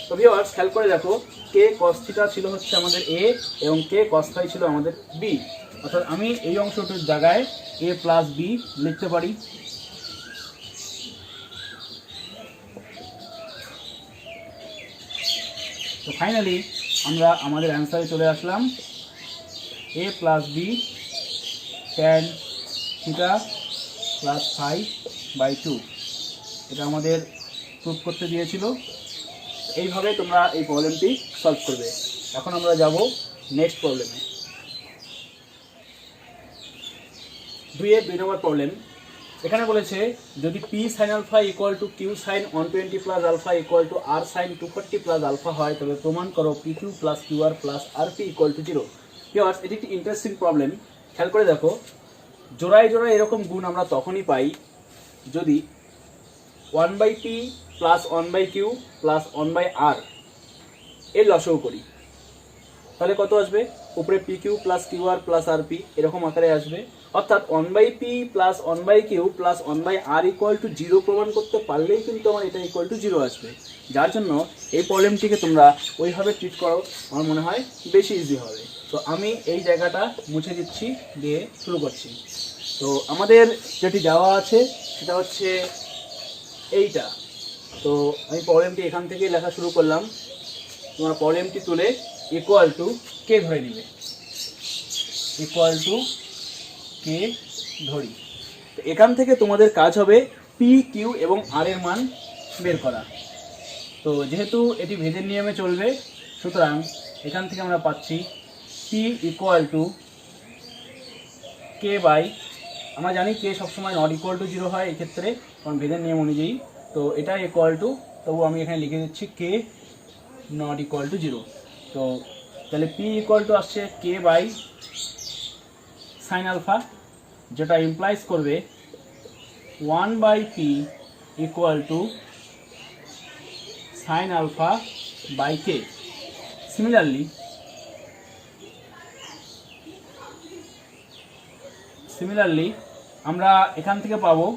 তো ভিউয়ার্স খেয়াল করে দেখো, কে কস থিটা ছিল হচ্ছে আমাদের এ এবং কে কস ফাই ছিল আমাদের বি। অর্থাৎ আমি এই অংশটির জায়গায় এ প্লাস বি লিখতে পারি। তো ফাইনালি আমরা আমাদের অ্যান্সারে চলে আসলাম, A plus B tan theta plus phi by two. এটা আমাদের প্রুভ করতে দিয়েছিল। এইভাবে তোমরা এই প্রবলেমটি সলভ করবে। এখন আমরা যাব নেক্সট প্রবলেমে। 2 নম্বর প্রবলেম। এখানে বলেছে যদি P sine alpha equal to Q sine 120 plus alpha equal to R sine 240 plus alpha হয়, তবে প্রমাণ করো P Q plus Q R plus R P equal to 0। Viewers এটি একটি ইন্টারেস্টিং প্রবলেম। খেয়াল করে দেখো, জোড়ায় জোড়ায় এরকম গুণ আমরা তখনই পাই যদি 1/p plus 1/q plus 1/r এর লসগু করি। তাহলে কত আসবে? উপরে P Q plus Q R plus R P এরকম আকারে আসবে। অর্থাৎ 1/p plus 1/q plus 1/r equal to 0 প্রমাণ করতে পারলেই কিন্তু আমার এটা ইকুয়াল টু 0 আসবে। যার জন্য এই প্রবলেমটিকে তোমরা ওইভাবে ট্রিট করো, আমার মনে হয় বেশি ইজি হবে। তো আমি এই জায়গাটা মুছে দিচ্ছি, দিয়ে শুরু করছি। তো আমাদের যেটি দেওয়া আছে সেটা হচ্ছে এইটা। তো আমি প্রবলেমটি এখান থেকে লেখা শুরু করলাম। তোমার প্রবলেমটি তুলে ইকুয়াল টু কে ধরে নিবে, ইকুয়াল টু কে ধরি। তো এখান থেকে তোমাদের কাজ হবে পি কিউ এবং আর এর মান বের করা। তো যেহেতু এটি ভেদের নিয়মে চলবে, সুতরাং এখান থেকে আমরা পাচ্ছি P equal to K by, আমরা জানি কে সবসময় নট ইকুয়াল টু 0 হয় এক্ষেত্রে, কারণ ভেদের নিয়ম অনুযায়ী। তো এটা ইকুয়াল টু, তবু আমি এখানে লিখে দিচ্ছি কে নট ইকুয়াল টু 0। তো তাহলে পি ইকুয়াল টু আসছে কে বাই সাইন আলফা, যেটা ইমপ্লাইজ করবে 1/p equal to sine alpha by K. Similarly আমরা এখান থেকে পাবো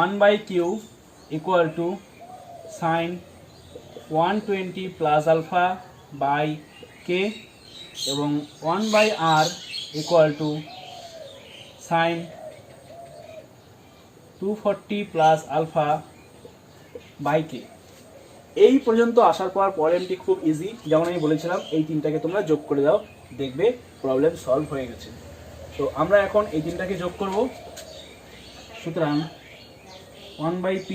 1/q equal to sine 120 plus alpha by K এবং 1/r equal to sine 240 plus alpha by K. এই পর্যন্ত আসার পর প্রবলেমটি খুব ইজি। যেমন আমি বলেছিলাম, এই তিনটাকে তোমরা যোগ করে দাও, দেখবে প্রবলেম সলভ হয়ে গেছে। তো আমরা এখন এই তিনটাকে যোগ করব। সুতরাং 1/p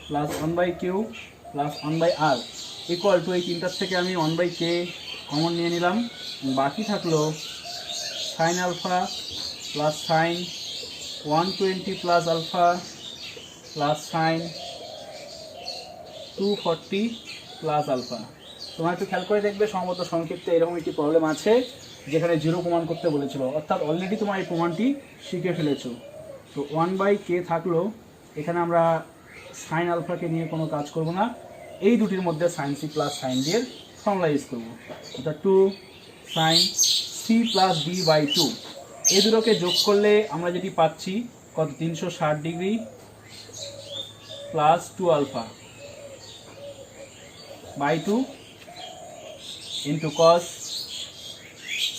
plus 1/q plus 1/r equal two, এই তিনটার থেকে আমি 1/k কমন নিয়ে নিলাম, বাকি থাকলো sine alpha plus sine 120 plus alpha plus sine 240 plus alpha. তোমরা একটু খেয়াল করে দেখবে, সম্ভবত সংক্ষিপ্তে এরকম একটি প্রবলেম আছে যেখানে 0 প্রমাণ করতে বলেছিল, অর্থাৎ অলরেডি তোমার এই প্রমাণটি শিখে ফেলেছো। তো 1/k থাকলো, এখানে আমরা সাইন আলফাকে নিয়ে কোনো কাজ করব না, এই দুটির মধ্যে sine C plus sine D এর ফর্মুলা ইউজ করবো। অর্থাৎ 2 sine C plus D by 2, এই দুটোকে যোগ করলে আমরা যেটি পাচ্ছি কত, 360 degree plus 2 alpha by 2 into cos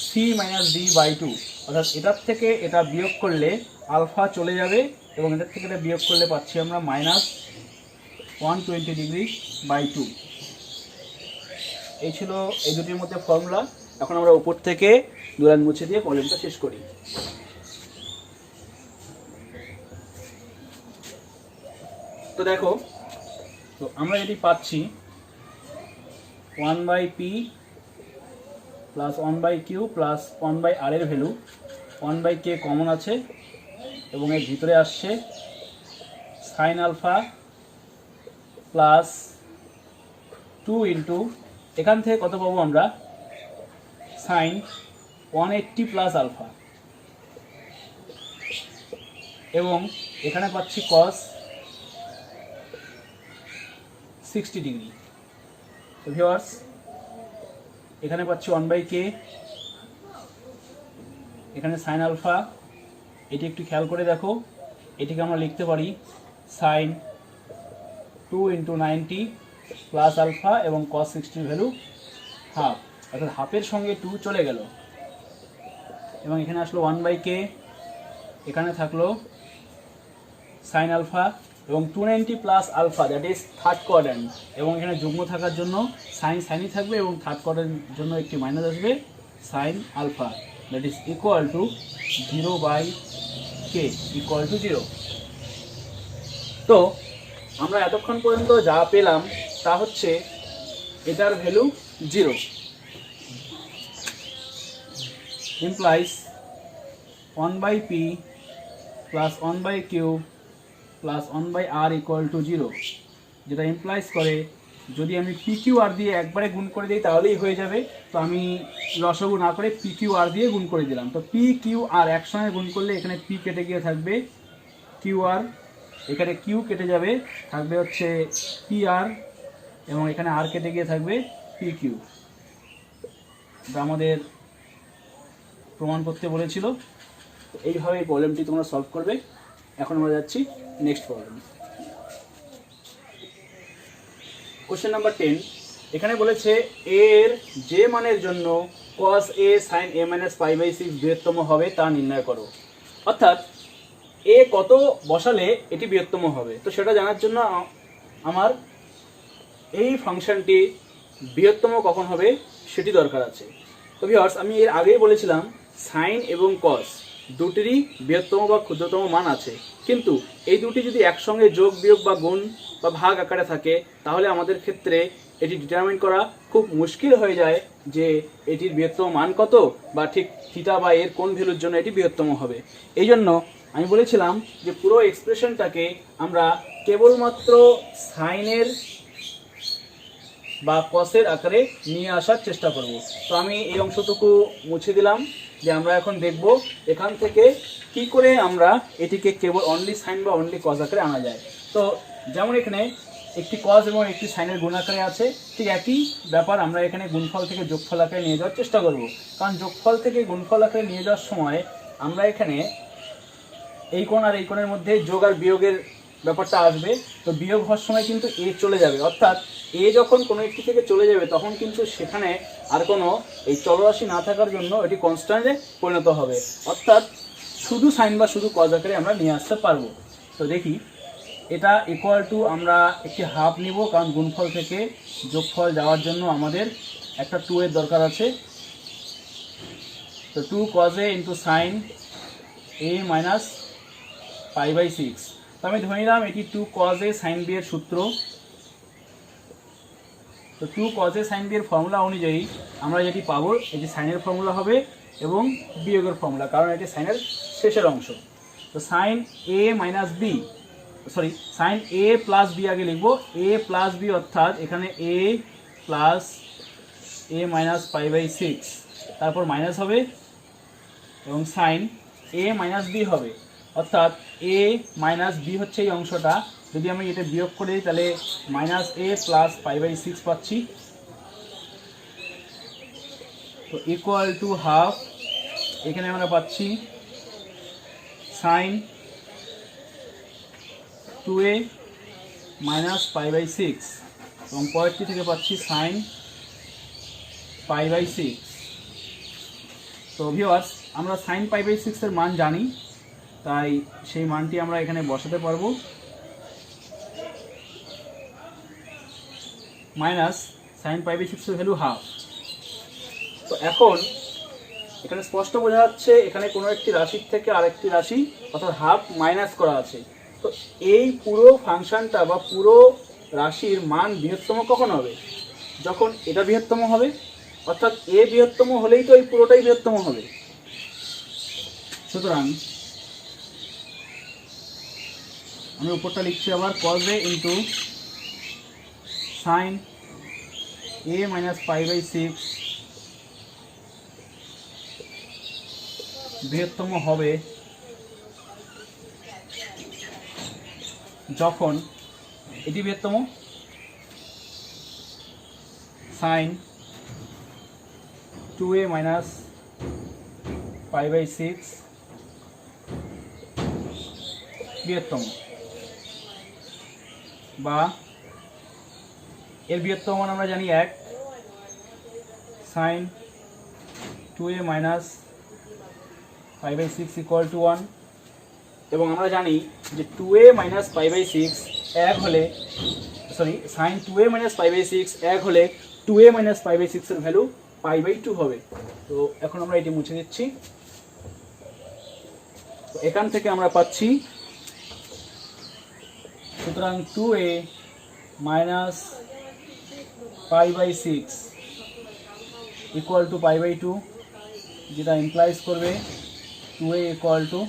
C minus D by 2। অর্থাৎ এটার থেকে এটা বিয়োগ করলে আলফা চলে যাবে এবং এটার থেকে এটা বিয়োগ করলে পাচ্ছি আমরা মাইনাস 120 ডিগ্রি বাই 2। এই ছিল এই দুটির মধ্যে ফর্মুলা। এখন আমরা উপর থেকে দু লাইন মুছে দিয়ে প্রবলেমটা শেষ করি। তো দেখো, তো আমরা যদি পাচ্ছি 1/p plus 1/q plus 1/r এর ভ্যালু 1/k কমন আছে এবং এর ভিতরে আসছে সাইন আলফা প্লাস 2 ইন্টু এখান থেকে কত পাবো আমরা, সাইন 180 প্লাস আলফা, এবং এখানে পাচ্ছি কস 60 ডিগ্রি। তো ভিউয়ার্স, এখানে পাচ্ছি 1/k, এখানে সাইন আলফা। এটি একটু খেয়াল করে দেখো, এটিকে আমরা লিখতে পারি সাইন 2 ইন্টু 90 প্লাস আলফা এবং কস 60 ভ্যালু হাফ, অর্থাৎ হাফের সঙ্গে 2 চলে গেল এবং এখানে আসলো 1/k, এখানে থাকলো সাইন আলফা এবং 290 plus alpha, that is third quadrant, এবং এখানে যুগ্ম থাকার জন্য সাইন সাইনই থাকবে এবং থার্ড কোয়াড্র্যান্টের জন্য একটি মাইনাস আসবে sine alpha, that is equal to 0/k equal to 0। তো আমরা এতক্ষণ পর্যন্ত যা পেলাম তা হচ্ছে এটার value 0, implies 1/p plus 1/q plus 1/r equal to 0, যেটা ইমপ্লাইজ করে যদি আমি PQR দিয়ে একবারে গুণ করে দিই তাহলেই হয়ে যাবে। তো আমি লসাগু না করে PQR দিয়ে গুণ করে দিলাম। তো PQR একসঙ্গে গুণ করলে এখানে P কেটে গিয়ে থাকবে QR, এখানে Q কেটে যাবে, থাকবে হচ্ছে PR, এবং এখানে R কেটে গিয়ে থাকবে PQ। এটা আমাদের প্রমাণ করতে বলেছিল। এইভাবে এই প্রবলেমটি তোমরা সলভ করবে। এখন আমরা যাচ্ছি নেক্সট প্রবলেম। কোশ্চেন নাম্বার 10, এখানে বলেছে a এর যে মানের জন্য cos a sin a minus π/6 বৃহত্তম হবে তা নির্ণয় করো। অর্থাৎ a কত বসালে এটি বৃহত্তম হবে, তো সেটা জানার জন্য আমার এই ফাংশনটি বৃহত্তম কখন হবে সেটি দরকার আছে। তো ভিউয়ার্স, আমি এর আগেই বলেছিলাম সাইন এবং কস দুটিরই বৃহত্তম বা ক্ষুদ্রতম মান আছে, কিন্তু এই দুটি যদি একসঙ্গে যোগ বিয়োগ বা গুণ বা ভাগ আকারে থাকে তাহলে আমাদের ক্ষেত্রে এটি ডিটারমাইন করা খুব মুশকিল হয়ে যায় যে এটির বৃহত্তম মান কত বা ঠিক থিটা বা এর কোন ভ্যালুর জন্য এটি বৃহত্তম হবে। এই জন্য আমি বলেছিলাম যে পুরো এক্সপ্রেশনটাকে আমরা কেবলমাত্র সাইনের বা কসের আকারে নিয়ে আসার চেষ্টা করব। তো আমি এই অংশটুকু মুছে দিলাম, যে আমরা এখন দেখব এখান থেকে কি করে আমরা এটিকে কেবল অনলি সাইন বা অনলি কস আকারে আনা যায়। তো যেমন এখানে একটি কস এবং একটি সাইনের গুণ আকারে আছে, ঠিক একই ব্যাপার আমরা এখানে গুণফল থেকে যোগফল আকারে নিয়ে যাওয়ার চেষ্টা করব। কারণ যোগফল থেকে গুণফল আকারে নিয়ে যাওয়ার সময় আমরা এখানে এই কোণ আর এই কোণের মধ্যে যোগ আর বিয়োগের ব্যাপারটা আসবে। তো বিয়োগ হওয়ার সময় কিন্তু এ চলে যাবে, অর্থাৎ এ যখন কোনো একটি থেকে চলে যাবে তখন কিন্তু সেখানে আর কোনো এই চলরাশি না থাকার জন্য এটি কনস্ট্যান্টে পরিণত হবে, অর্থাৎ শুধু সাইন বা শুধু কজ আকারে আমরা নিয়ে আসতে পারবো। তো দেখি, এটা ইকুয়াল টু আমরা একটি হাফ নিব, কারণ গুণফল থেকে যোগফল যাওয়ার জন্য আমাদের একটা 2 এর দরকার আছে। তো 2 cos a into sine a minus π/6। তো আমি ধরে নিলাম এটি 2 cos a sin b এর সূত্র। তো 2 cos a sin b এর ফর্মুলা অনুযায়ী আমরা যেটি পাবো এটি সাইনের ফর্মুলা হবে এবং বিয়োগের ফর্মুলা, কারণ এটি সাইনের শেষের অংশ। তো sine a minus b, sorry sine a plus b আগে লিখবো, a প্লাস b, অর্থাৎ এখানে a প্লাস a মাইনাস π/6, তারপর মাইনাস হবে এবং সাইন a মাইনাস b হবে, অর্থাৎ a মাইনাস b হচ্ছে এই অংশটা। যদি আমি এটা বিয়োগ করে দিই তাহলে মাইনাস a প্লাস π/6 পাচ্ছি। তো ইকুয়াল টু হাফ, এখানে আমরা পাচ্ছি সাইন 2a মাইনাস π/6 এবং পরেরটি থেকে পাচ্ছি সাইন π/6। তো ভিউয়ার্স, আমরা সাইন π/6 এর মান জানি, তাই সেই মানটি আমরা এখানে বসাতে পারবো। মাইনাস সাইন পাই বাই সিক্সের ভ্যালু হাফ। তো এখন এখানে স্পষ্ট বোঝা যাচ্ছে এখানে কোনো একটি রাশির থেকে আরেকটি রাশি অর্থাৎ হাফ মাইনাস করা আছে। তো এই পুরো ফাংশনটা বা পুরো রাশির মান বৃহত্তম কখন হবে? যখন এটা বৃহত্তম হবে, অর্থাৎ এ বৃহত্তম হলেই তো এই পুরোটাই বৃহত্তম হবে। সুতরাং আমি উপরটা লিখছি আবার cos a into sine a minus pi by six বৃহত্তম হবে যখন এটি বৃহত্তম sine 2a minus pi by six বৃহত্তম, বা এর বৃহত্তম মান আমরা জানি 1 sine 2a minus pi by six equal to 1, এবং আমরা জানি যে 2a minus pi by six এক হলে sine 2a minus pi by six এক হলে 2a মাইনাস পাই বাই সিক্সের ভ্যালু পাই বাই 2 হবে। তো এখন আমরা এটি মুছে দিচ্ছি। তো এখান থেকে আমরা পাচ্ছি সুতরাং 2a minus pi by six equal to pi by 2, যেটা ইমপ্লাইজ করবে 2a equal to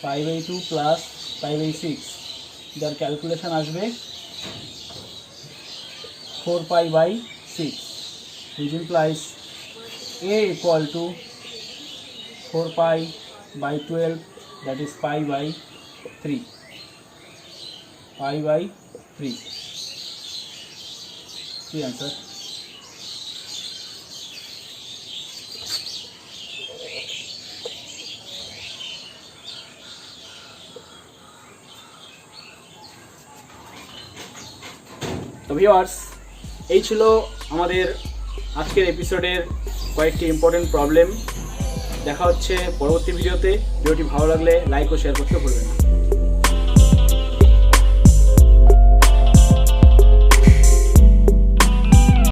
pi by 2 plus pi by six, যার ক্যালকুলেশন আসবে 4 pi by six, which implies a equal to 4 pi by 12, that is pi by 3, pi by 3, the answer. তো viewers, এই ছিল আমাদের আজকের এপিসোডের কয়েকটি ইম্পর্টেন্ট প্রবলেম। দেখা হচ্ছে পরবর্তী ভিডিওতে। ভিডিওটি ভালো লাগলে লাইক ও শেয়ার করতে ভুলবেন না।